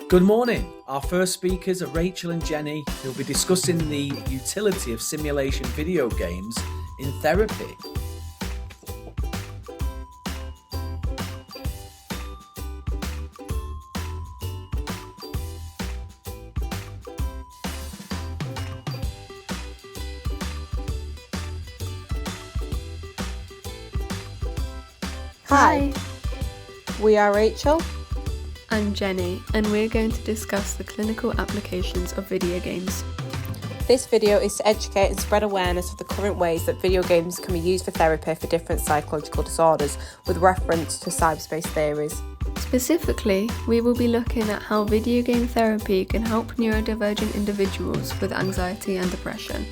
Good morning. Our first speakers are Rachel and Jenny, who will be discussing the utility of simulation video games in therapy. Hi, we are Rachel and Jenny, and we're going to discuss the clinical applications of video games. This video is to educate and spread awareness of the current ways that video games can be used for therapy for different psychological disorders, with reference to cyberspace theories. Specifically, we will be looking at how video game therapy can help neurodivergent individuals with anxiety and depression.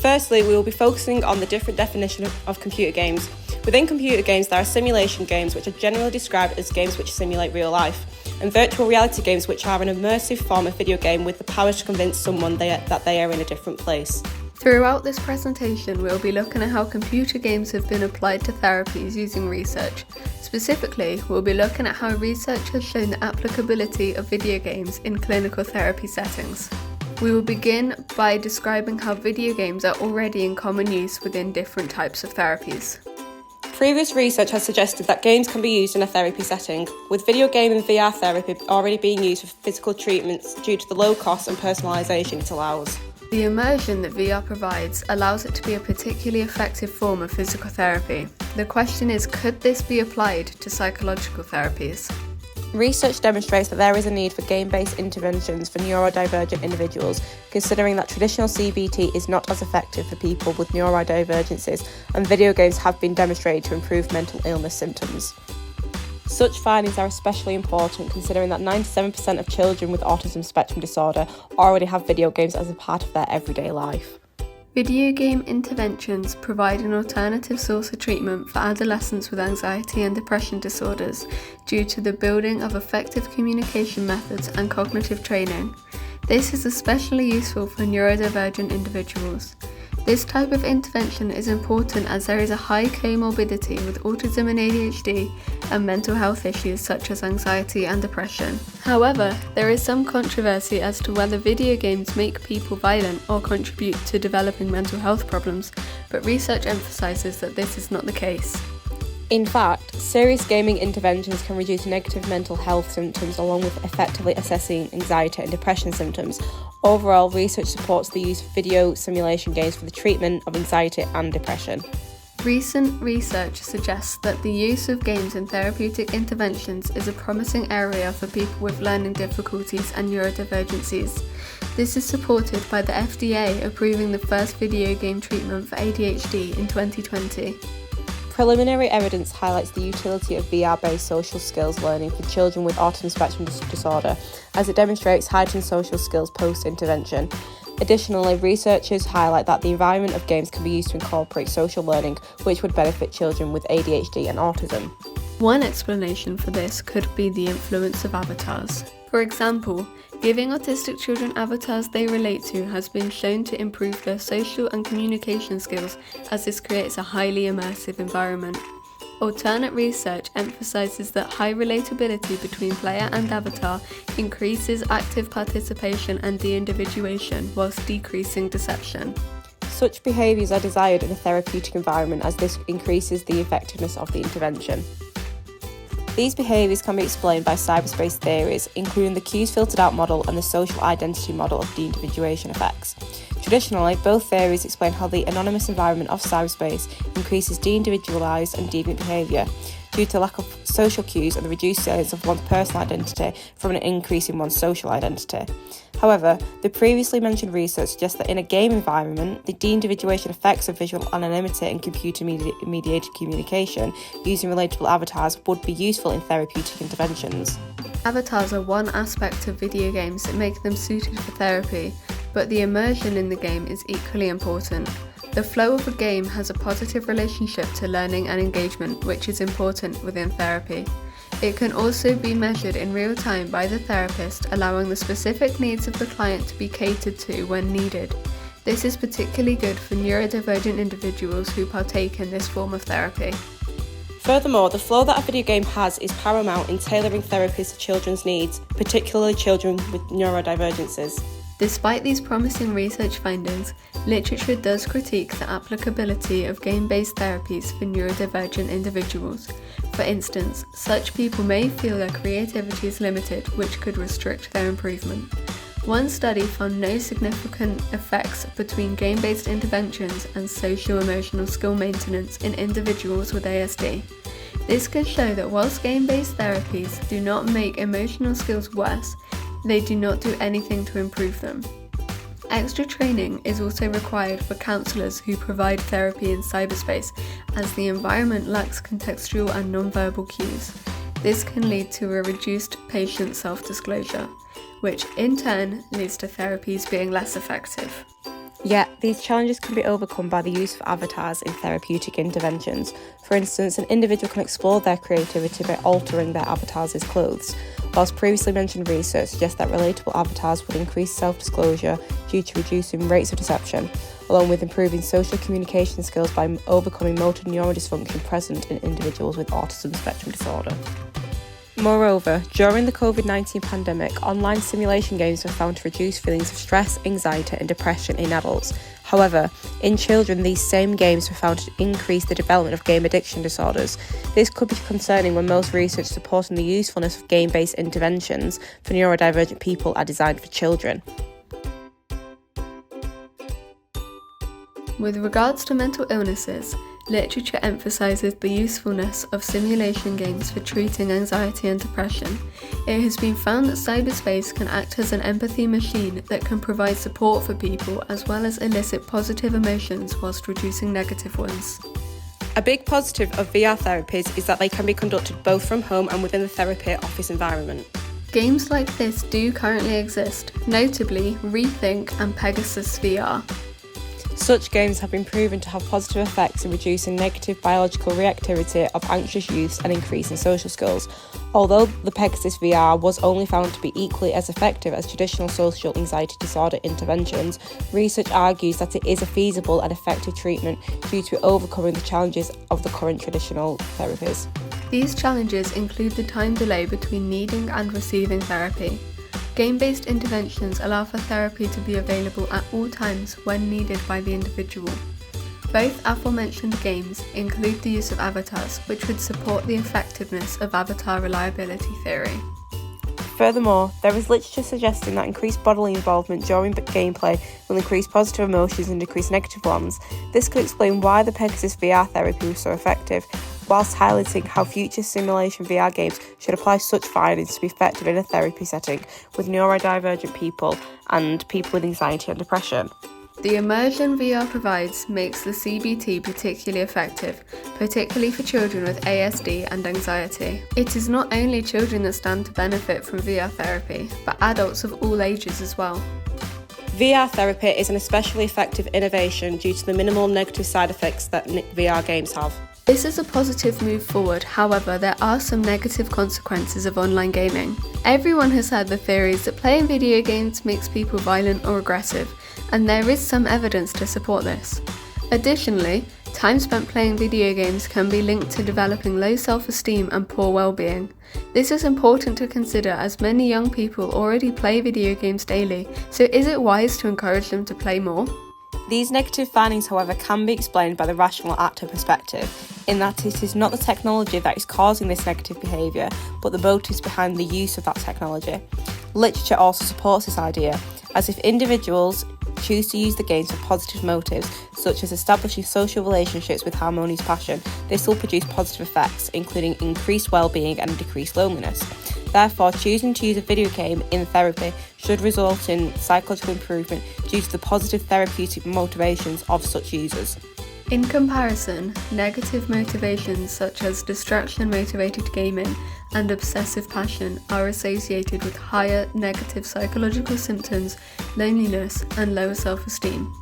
Firstly, we will be focusing on the different definitions of computer games. Within computer games, there are simulation games, which are generally described as games which simulate real life, and virtual reality games, which are an immersive form of video game with the power to convince someone that they are in a different place. Throughout this presentation, we'll be looking at how computer games have been applied to therapies using research. Specifically, we'll be looking at how research has shown the applicability of video games in clinical therapy settings. We will begin by describing how video games are already in common use within different types of therapies. Previous research has suggested that games can be used in a therapy setting, with video game and VR therapy already being used for physical treatments due to the low cost and personalisation it allows. The immersion that VR provides allows it to be a particularly effective form of physical therapy. The question is, could this be applied to psychological therapies? Research demonstrates that there is a need for game-based interventions for neurodivergent individuals, considering that traditional CBT is not as effective for people with neurodivergencies, and video games have been demonstrated to improve mental illness symptoms. Such findings are especially important considering that 97% of children with autism spectrum disorder already have video games as a part of their everyday life. Video game interventions provide an alternative source of treatment for adolescents with anxiety and depression disorders due to the building of effective communication methods and cognitive training. This is especially useful for neurodivergent individuals. This type of intervention is important as there is a high comorbidity with autism and ADHD and mental health issues such as anxiety and depression. However, there is some controversy as to whether video games make people violent or contribute to developing mental health problems, but research emphasises that this is not the case. In fact, serious gaming interventions can reduce negative mental health symptoms along with effectively assessing anxiety and depression symptoms. Overall, research supports the use of video simulation games for the treatment of anxiety and depression. Recent research suggests that the use of games in therapeutic interventions is a promising area for people with learning difficulties and neurodivergencies. This is supported by the FDA approving the first video game treatment for ADHD in 2020. Preliminary evidence highlights the utility of VR-based social skills learning for children with autism spectrum disorder, as it demonstrates heightened social skills post-intervention. Additionally, researchers highlight that the environment of games can be used to incorporate social learning, which would benefit children with ADHD and autism. One explanation for this could be the influence of avatars. For example, giving autistic children avatars they relate to has been shown to improve their social and communication skills, as this creates a highly immersive environment. Alternate research emphasises that high relatability between player and avatar increases active participation and de-individuation whilst decreasing deception. Such behaviours are desired in a therapeutic environment as this increases the effectiveness of the intervention. These behaviours can be explained by cyberspace theories, including the cues filtered out model and the social identity model of de-individuation effects. Traditionally, both theories explain how the anonymous environment of cyberspace increases de-individualised and deviant behaviour due to lack of social cues and the reduced sense of one's personal identity from an increase in one's social identity. However, the previously mentioned research suggests that in a game environment, the de-individuation effects of visual anonymity and computer-mediated communication using relatable avatars would be useful in therapeutic interventions. Avatars are one aspect of video games that make them suited for therapy, but the immersion in the game is equally important. The flow of a game has a positive relationship to learning and engagement, which is important within therapy. It can also be measured in real time by the therapist, allowing the specific needs of the client to be catered to when needed. This is particularly good for neurodivergent individuals who partake in this form of therapy. Furthermore, the flow that a video game has is paramount in tailoring therapies to children's needs, particularly children with neurodivergences. Despite these promising research findings, literature does critique the applicability of game-based therapies for neurodivergent individuals. For instance, such people may feel their creativity is limited, which could restrict their improvement. One study found no significant effects between game-based interventions and social-emotional skill maintenance in individuals with ASD. This could show that whilst game-based therapies do not make emotional skills worse, they do not do anything to improve them. Extra training is also required for counsellors who provide therapy in cyberspace, as the environment lacks contextual and non-verbal cues. This can lead to a reduced patient self-disclosure, which in turn leads to therapies being less effective. Yet, these challenges can be overcome by the use of avatars in therapeutic interventions. For instance, an individual can explore their creativity by altering their avatar's clothes, whilst previously mentioned research suggests that relatable avatars would increase self-disclosure due to reducing rates of deception, along with improving social communication skills by overcoming motor neuron dysfunction present in individuals with autism spectrum disorder. Moreover, during the COVID-19 pandemic, online simulation games were found to reduce feelings of stress, anxiety and depression in adults. However, in children, these same games were found to increase the development of game addiction disorders. This could be concerning when most research supporting the usefulness of game-based interventions for neurodivergent people are designed for children. With regards to mental illnesses, literature emphasises the usefulness of simulation games for treating anxiety and depression. It has been found that cyberspace can act as an empathy machine that can provide support for people as well as elicit positive emotions whilst reducing negative ones. A big positive of VR therapies is that they can be conducted both from home and within the therapy office environment. Games like this do currently exist, notably Rethink and Pegasus VR. Such games have been proven to have positive effects in reducing negative biological reactivity of anxious youths and increasing social skills. Although the Pegasus VR was only found to be equally as effective as traditional social anxiety disorder interventions, research argues that it is a feasible and effective treatment due to overcoming the challenges of the current traditional therapies. These challenges include the time delay between needing and receiving therapy. Game-based interventions allow for therapy to be available at all times when needed by the individual. Both aforementioned games include the use of avatars, which would support the effectiveness of avatar reliability theory. Furthermore, there is literature suggesting that increased bodily involvement during gameplay will increase positive emotions and decrease negative ones. This could explain why the Pegasus VR therapy was so effective, whilst highlighting how future simulation VR games should apply such findings to be effective in a therapy setting with neurodivergent people and people with anxiety and depression. The immersion VR provides makes the CBT particularly effective, particularly for children with ASD and anxiety. It is not only children that stand to benefit from VR therapy, but adults of all ages as well. VR therapy is an especially effective innovation due to the minimal negative side effects that VR games have. This is a positive move forward, however, there are some negative consequences of online gaming. Everyone has heard the theories that playing video games makes people violent or aggressive, and there is some evidence to support this. Additionally, time spent playing video games can be linked to developing low self-esteem and poor well-being. This is important to consider as many young people already play video games daily, so is it wise to encourage them to play more? These negative findings, however, can be explained by the rational actor perspective, in that it is not the technology that is causing this negative behaviour, but the motives behind the use of that technology. Literature also supports this idea, as if individuals choose to use the games for positive motives, such as establishing social relationships with harmonious passion, this will produce positive effects, including increased well-being and decreased loneliness. Therefore, choosing to use a video game in therapy should result in psychological improvement due to the positive therapeutic motivations of such users. In comparison, negative motivations such as distraction-motivated gaming and obsessive passion are associated with higher negative psychological symptoms, loneliness, and lower self-esteem.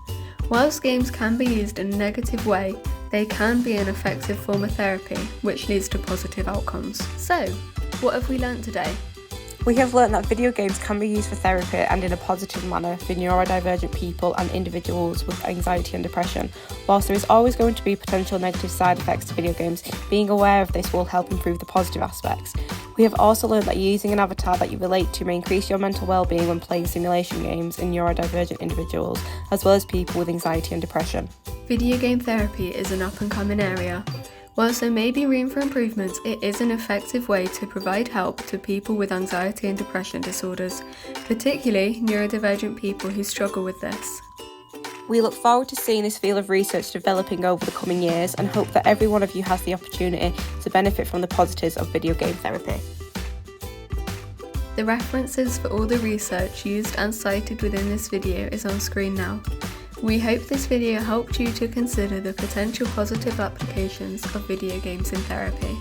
Whilst games can be used in a negative way, they can be an effective form of therapy, which leads to positive outcomes. So, what have we learnt today? We have learnt that video games can be used for therapy and in a positive manner for neurodivergent people and individuals with anxiety and depression. Whilst there is always going to be potential negative side effects to video games, being aware of this will help improve the positive aspects. We have also learnt that using an avatar that you relate to may increase your mental well-being when playing simulation games in neurodivergent individuals, as well as people with anxiety and depression. Video game therapy is an up-and-coming area. Whilst there may be room for improvements, it is an effective way to provide help to people with anxiety and depression disorders, particularly neurodivergent people who struggle with this. We look forward to seeing this field of research developing over the coming years and hope that every one of you has the opportunity to benefit from the positives of video game therapy. The references for all the research used and cited within this video is on screen now. We hope this video helped you to consider the potential positive applications of video games in therapy.